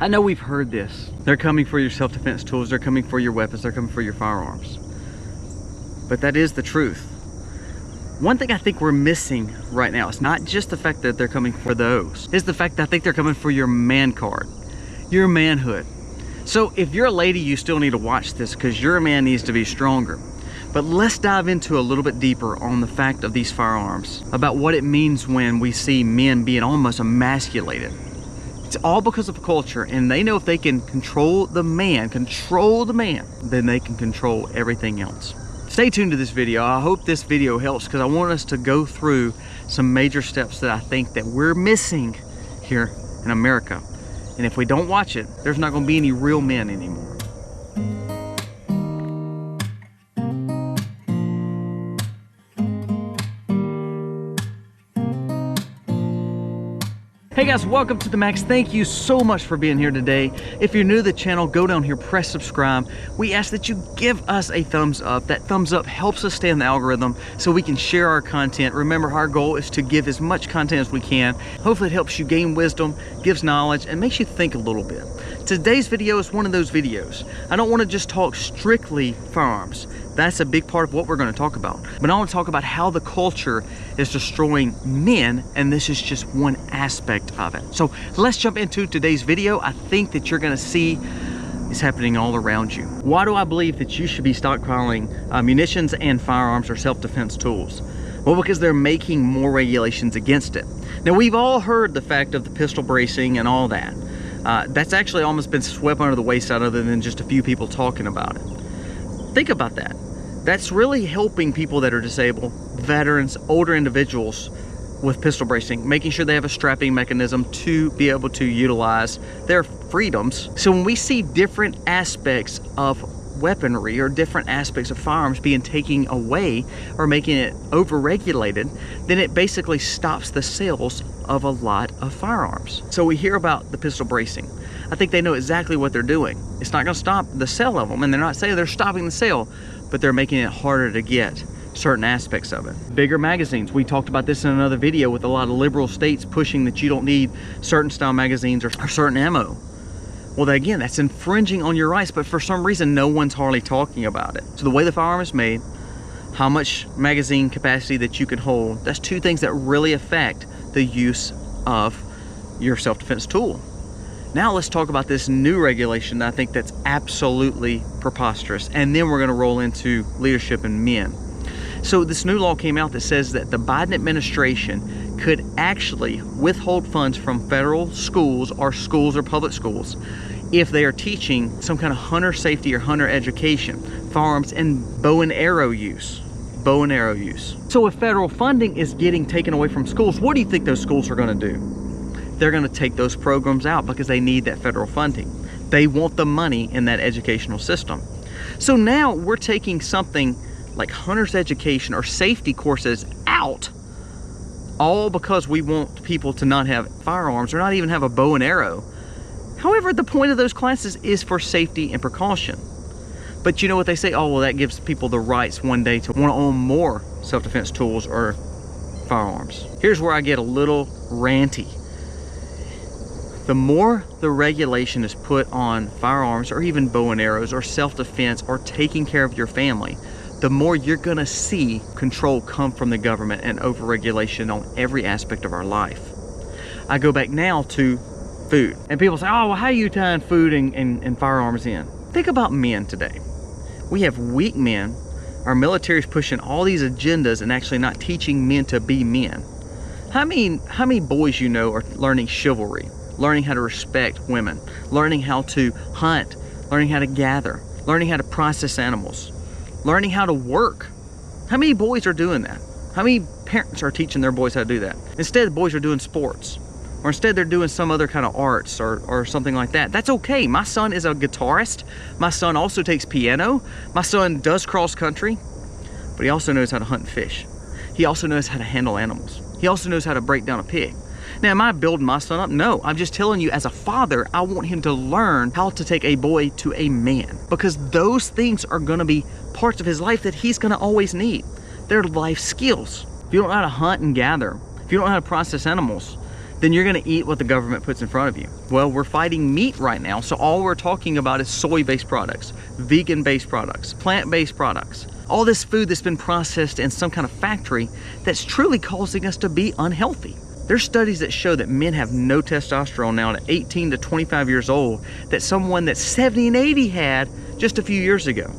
I know we've heard this. They're coming for your self-defense tools, they're coming for your weapons, they're coming for your firearms. But that is the truth. One thing I think we're missing right now is not just the fact that they're coming for those, it's the fact that I think they're coming for your man card, your manhood. So if you're a lady, you still need to watch this because your man needs to be stronger. But let's dive into a little bit deeper on the fact of these firearms, about what it means when we see men being almost emasculated. It's all because of culture, and they know if they can control the man, then they can control everything else. Stay tuned to this video. I hope this video helps because I want us to go through some major steps that I think that we're missing here in America. And if we don't watch it, there's not going to be any real men anymore. Hey guys, welcome to the Max. Thank you so much for being here today. If you're new to the channel, go down here, press subscribe. We ask that you give us a thumbs up. That thumbs up helps us stay in the algorithm so we can share our content. Remember, our goal is to give as much content as we can. Hopefully it helps you gain wisdom, gives knowledge, and makes you think a little bit. Today's video is one of those videos. I don't want to just talk strictly firearms. That's a big part of what we're going to talk about. But I want to talk about how the culture is destroying men, and this is just one aspect of it. So let's jump into today's video. I think that you're going to see it's happening all around you. Why do I believe that you should be stockpiling munitions and firearms or self-defense tools? Well, because they're making more regulations against it. Now, we've all heard the fact of the pistol bracing and all that. That's actually almost been swept under the wayside other than just a few people talking about it. Think about that. That's really helping people that are disabled, veterans, older individuals with pistol bracing, making sure they have a strapping mechanism to be able to utilize their freedoms. So when we see different aspects of weaponry or different aspects of firearms being taken away or making it over-regulated, then it basically stops the sales of a lot of firearms. So we hear about the pistol bracing. I think they know exactly what they're doing. It's not going to stop the sale of them, and they're not saying they're stopping the sale, but they're making it harder to get certain aspects of it. Bigger magazines. We talked about this in another video with a lot of liberal states pushing that you don't need certain style magazines or certain ammo. Well, again, that's infringing on your rights, but for some reason, no one's hardly talking about it. So the way the firearm is made, how much magazine capacity that you can hold, that's two things that really affect the use of your self-defense tool. Now let's talk about this new regulation that I think that's absolutely preposterous, and then we're going to roll into leadership and men. So this new law came out that says that the Biden administration could actually withhold funds from federal schools or public schools if they are teaching some kind of hunter safety or hunter education, firearms and bow and arrow use. So if federal funding is getting taken away from schools, what do you think those schools are going to do? They're going to take those programs out because they need that federal funding. They want the money in that educational system. So now we're taking something like hunter's education or safety courses out, all because we want people to not have firearms or not even have a bow and arrow. However, the point of those classes is for safety and precaution. But you know what they say? Oh, well, that gives people the rights one day to want to own more self-defense tools or firearms. Here's where I get a little ranty. The more the regulation is put on firearms or even bow and arrows or self-defense or taking care of your family, the more you're gonna see control come from the government and over-regulation on every aspect of our life. I go back now to food. And people say, oh, well, how are you tying food and firearms in? Think about men today. We have weak men. Our military is pushing all these agendas and actually not teaching men to be men. How many boys you know are learning chivalry? Learning how to respect women, learning how to hunt, learning how to gather, learning how to process animals, learning how to work. How many boys are doing that? How many parents are teaching their boys how to do that? Instead, the boys are doing sports, or instead they're doing some other kind of arts or something like that. That's okay. My son is a guitarist. My son also takes piano. My son does cross country, but he also knows how to hunt and fish. He also knows how to handle animals. He also knows how to break down a pig. Now, am I building my son up? No, I'm just telling you as a father, I want him to learn how to take a boy to a man, because those things are gonna be parts of his life that he's gonna always need. They're life skills. If you don't know how to hunt and gather, if you don't know how to process animals, then you're gonna eat what the government puts in front of you. Well, we're fighting meat right now, so all we're talking about is soy-based products, vegan-based products, plant-based products. All this food that's been processed in some kind of factory that's truly causing us to be unhealthy. There's studies that show that men have no testosterone now at 18 to 25 years old that someone that's 70 and 80 had just a few years ago.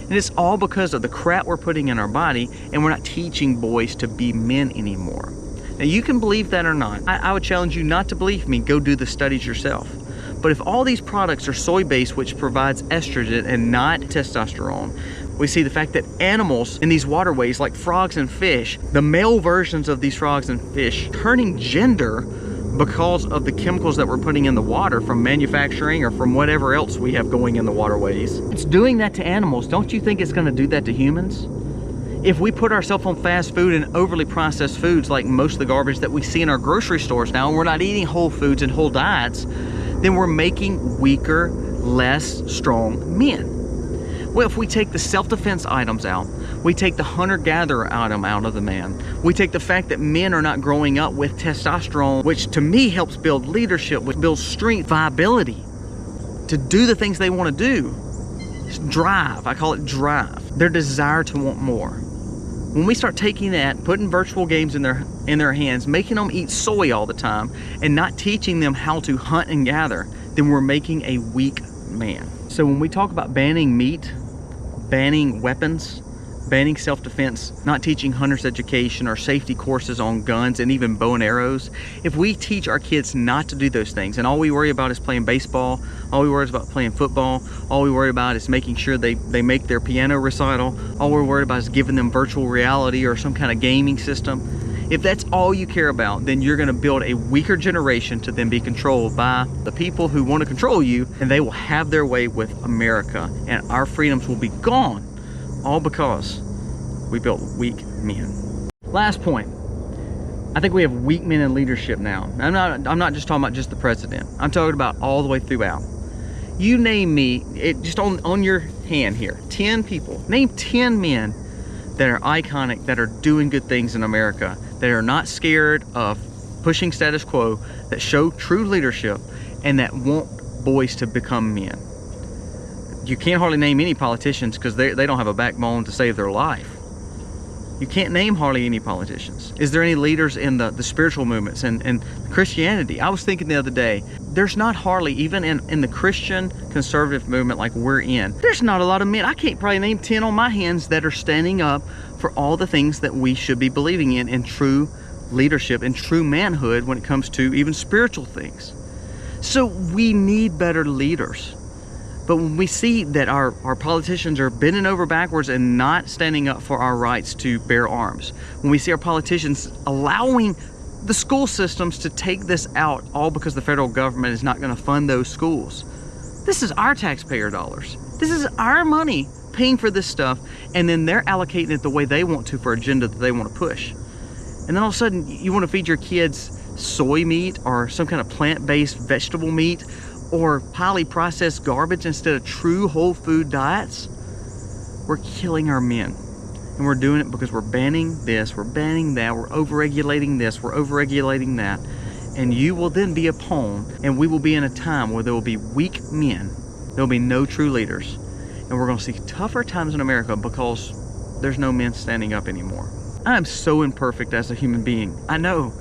And it's all because of the crap we're putting in our body, and we're not teaching boys to be men anymore. Now, you can believe that or not. I would challenge you not to believe me. Go do the studies yourself. But if all these products are soy-based, which provides estrogen and not testosterone, we see the fact that animals in these waterways, like frogs and fish, the male versions of these frogs and fish turning gender because of the chemicals that we're putting in the water from manufacturing or from whatever else we have going in the waterways. It's doing that to animals. Don't you think it's going to do that to humans? If we put ourselves on fast food and overly processed foods like most of the garbage that we see in our grocery stores now, and we're not eating whole foods and whole diets, then we're making weaker, less strong men. Well, if we take the self-defense items out, we take the hunter-gatherer item out of the man, we take the fact that men are not growing up with testosterone, which to me helps build leadership, which builds strength, viability to do the things they want to do. It's drive, I call it drive, their desire to want more. When we start taking that, putting virtual games in their hands, making them eat soy all the time, and not teaching them how to hunt and gather, then we're making a weak man. So when we talk about banning meat, banning weapons, banning self-defense, not teaching hunters education or safety courses on guns and even bow and arrows, if we teach our kids not to do those things, and all we worry about is playing baseball, all we worry about playing football, all we worry about is making sure they make their piano recital, all we're worried about is giving them virtual reality or some kind of gaming system, if that's all you care about, then you're going to build a weaker generation to then be controlled by the people who want to control you, and they will have their way with America, and our freedoms will be gone, all because we built weak men. Last point, I think we have weak men in leadership now. I'm not just talking about just the president. I'm talking about all the way throughout. You name me, just on your hand here, 10 people. Name 10 men that are iconic, that are doing good things in America, that are not scared of pushing status quo, that show true leadership, and that want boys to become men. You can't hardly name any politicians because they don't have a backbone to save their life. You can't name hardly any politicians. Is there any leaders in the spiritual movements and Christianity? I was thinking the other day, there's not hardly, even in the Christian conservative movement like we're in, there's not a lot of men. I can't probably name 10 on my hands that are standing up for all the things that we should be believing in true leadership and true manhood when it comes to even spiritual things. So we need better leaders. But when we see that our politicians are bending over backwards and not standing up for our rights to bear arms, when we see our politicians allowing the school systems to take this out all because the federal government is not going to fund those schools, this is our taxpayer dollars. This is our money paying for this stuff, and then they're allocating it the way they want to for an agenda that they want to push. And then all of a sudden you want to feed your kids soy meat or some kind of plant-based vegetable meat or highly processed garbage instead of true whole food diets. We're killing our men. And we're doing it because we're banning this, we're banning that, we're overregulating this, we're overregulating that. And you will then be a pawn, and we will be in a time where there will be weak men. There will be no true leaders. And we're going to see tougher times in America because there's no men standing up anymore. I am so imperfect as a human being. I know.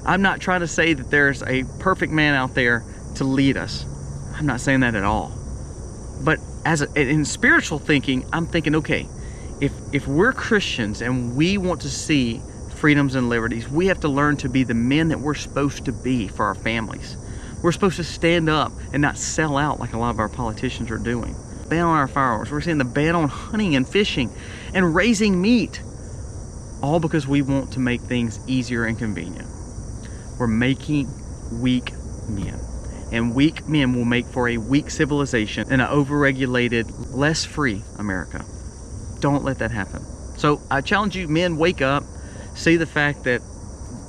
I'm not trying to say that there's a perfect man out there to lead us. I'm not saying that at all. But in spiritual thinking, I'm thinking, okay, if we're Christians and we want to see freedoms and liberties, we have to learn to be the men that we're supposed to be for our families. We're supposed to stand up and not sell out like a lot of our politicians are doing. Ban on our firearms. We're seeing the ban on hunting and fishing and raising meat, all because we want to make things easier and convenient. We're making weak men. And weak men will make for a weak civilization and an overregulated, less free America. Don't let that happen. So I challenge you, men, wake up, see the fact that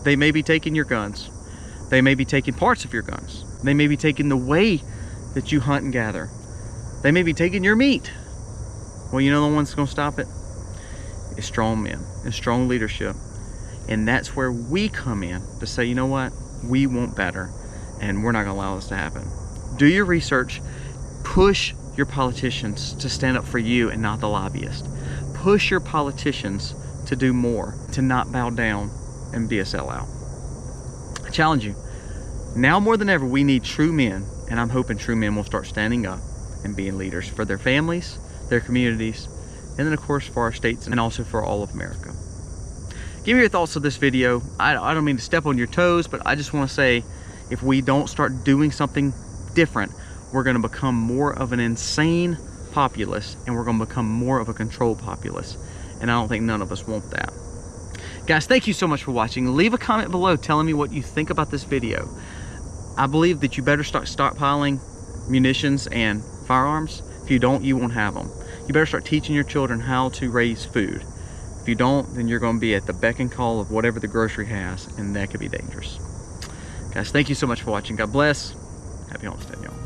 they may be taking your guns. They may be taking parts of your guns. They may be taking the way that you hunt and gather. They may be taking your meat. Well, you know the one's gonna stop it? It's strong men and strong leadership. And that's where we come in to say, you know what? We want better, and we're not gonna allow this to happen. Do your research. Push your politicians to stand up for you and not the lobbyists. Push your politicians to do more, to not bow down and be a sellout. I challenge you. Now more than ever, we need true men, and I'm hoping true men will start standing up and being leaders for their families, their communities, and then of course for our states and also for all of America. Give me your thoughts on this video. I don't mean to step on your toes, but I just want to say, if we don't start doing something different, we're going to become more of an insane populace, and we're going to become more of a controlled populace. And I don't think none of us want that. Guys, thank you so much for watching. Leave a comment below telling me what you think about this video. I believe that you better start stockpiling munitions and firearms. If you don't, you won't have them. You better start teaching your children how to raise food. If you don't, then you're going to be at the beck and call of whatever the grocery has, and that could be dangerous. Guys, thank you so much for watching. God bless. Happy homestead, y'all.